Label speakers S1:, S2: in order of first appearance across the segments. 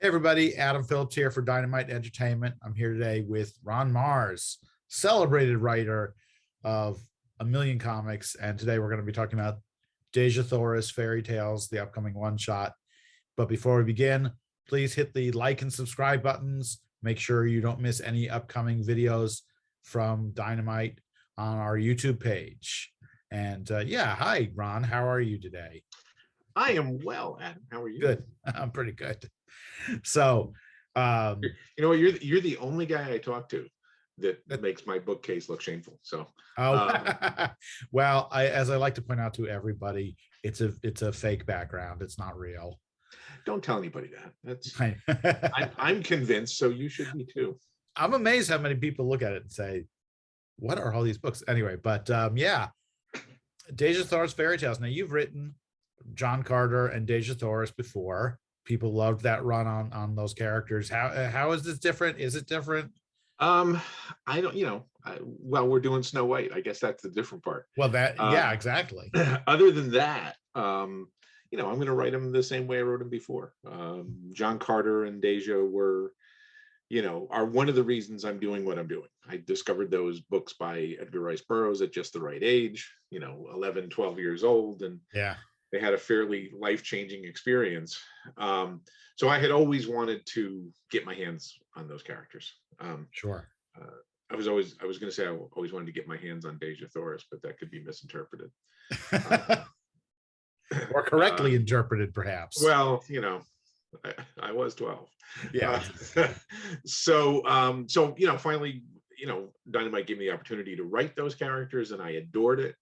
S1: Hey everybody, Adam Phillips here for Dynamite Entertainment. I'm here today with Ron MARZ, celebrated writer of a million comics, and today we're going to be talking about DEJAH THORIS Fairy Tales, the upcoming one-shot. But before we begin, please hit the like and subscribe buttons. Make sure you don't miss any upcoming videos from Dynamite on our YouTube page. And yeah, hi Ron, how are you today?
S2: I am well, Adam. How are you?
S1: Good. I'm pretty good. So,
S2: You know what? You're the only guy I talk to that makes my bookcase look shameful. So,
S1: oh, well, as I like to point out to everybody, it's a fake background. It's not real.
S2: don't tell anybody that. That's
S1: I,
S2: I'm convinced. So you should be too.
S1: I'm amazed how many people look at it and say, "What are all these books?" Anyway, but yeah, DEJAH THORIS Fairy Tales. Now you've written John Carter and DEJAH THORIS before. People loved that run on those characters. How is this different? Is it different?
S2: Um, I don't. Well, we're doing Snow White. I guess that's the different part.
S1: Well, yeah, exactly.
S2: Other than that, I'm going to write them the same way I wrote them before. John Carter and DEJAH were, are one of the reasons I'm doing what I'm doing. I discovered those books by Edgar Rice Burroughs at just the right age, 11, 12 years old. And
S1: yeah,
S2: they had a fairly life-changing experience. So I had always wanted to get my hands on those characters.
S1: sure.
S2: I was going to say I always wanted to get my hands on DEJAH THORIS, but that could be misinterpreted. Uh,
S1: or correctly interpreted, perhaps.
S2: Well, I was 12.
S1: Yeah.
S2: So finally, Dynamite gave me the opportunity to write those characters, and I adored it.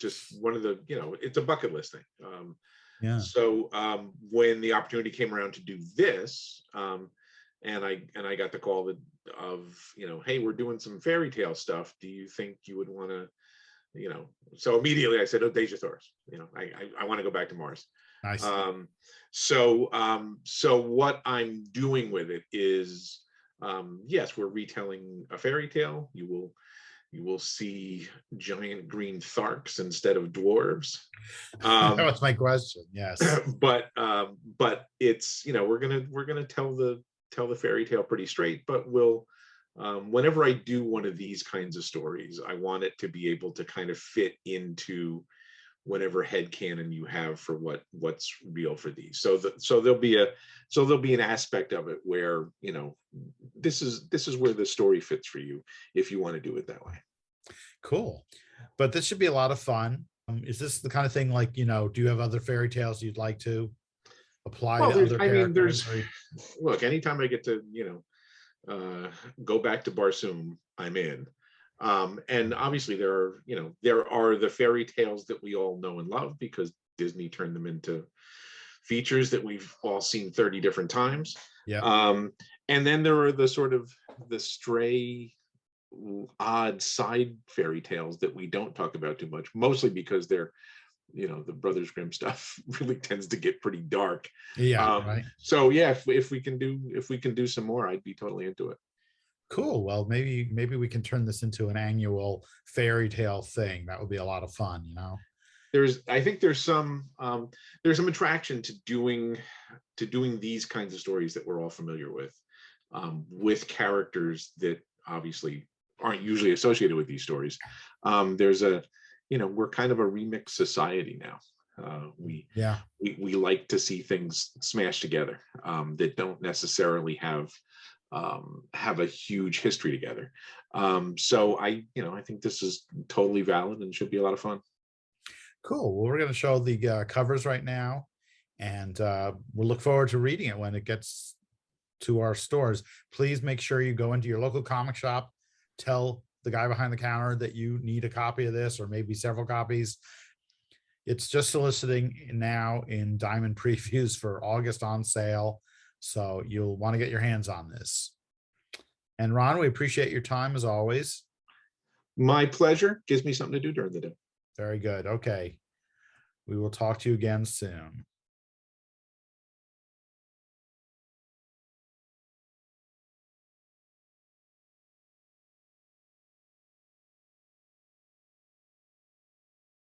S2: Just one of the, it's a bucket list thing.
S1: Yeah.
S2: So when the opportunity came around to do this, and I got the call of, hey, we're doing some fairy tale stuff. Do you think you would want to, so immediately I said, oh, DEJAH THORIS. I want to go back to MARZ.
S1: Nice.
S2: So what I'm doing with it is, yes, we're retelling a fairy tale. You will see giant green tharks instead of dwarves.
S1: That was my question. Yes.
S2: But it's, we're gonna tell the fairy tale pretty straight, but we'll whenever I do one of these kinds of stories, I want it to be able to kind of fit into whatever headcanon you have for what's real for these. So there'll be an aspect of it where, this is where the story fits for you if you want to do it that way.
S1: Cool. But this should be a lot of fun. Is this the kind of thing like, do you have other fairy tales you'd like to apply to other characters?
S2: Look, anytime I get to, go back to Barsoom, I'm in. And obviously there are the fairy tales that we all know and love because Disney turned them into features that we've all seen 30 different times.
S1: Yeah.
S2: And then there are the sort of the stray, odd side fairy tales that we don't talk about too much, mostly because they're, the Brothers Grimm stuff really tends to get pretty dark.
S1: Yeah. Right.
S2: So yeah, if we can do some more, I'd be totally into it.
S1: Cool. Well, maybe we can turn this into an annual fairy tale thing. That would be a lot of fun,
S2: I think there's some attraction to doing these kinds of stories that we're all familiar with characters that obviously aren't usually associated with these stories. We're kind of a remix society now. We like to see things smashed together that don't necessarily have a huge history together. So I think this is totally valid and should be a lot of fun.
S1: Cool. Well, we're going to show the covers right now, and we'll look forward to reading it when it gets to our stores. Please make sure you go into your local comic shop, tell the guy behind the counter that you need a copy of this or maybe several copies. It's just soliciting now in Diamond previews for August on sale. So you'll want to get your hands on this. And Ron, we appreciate your time as always.
S2: My pleasure. Gives me something to do during the day.
S1: Very good. Okay. We will talk to you again soon.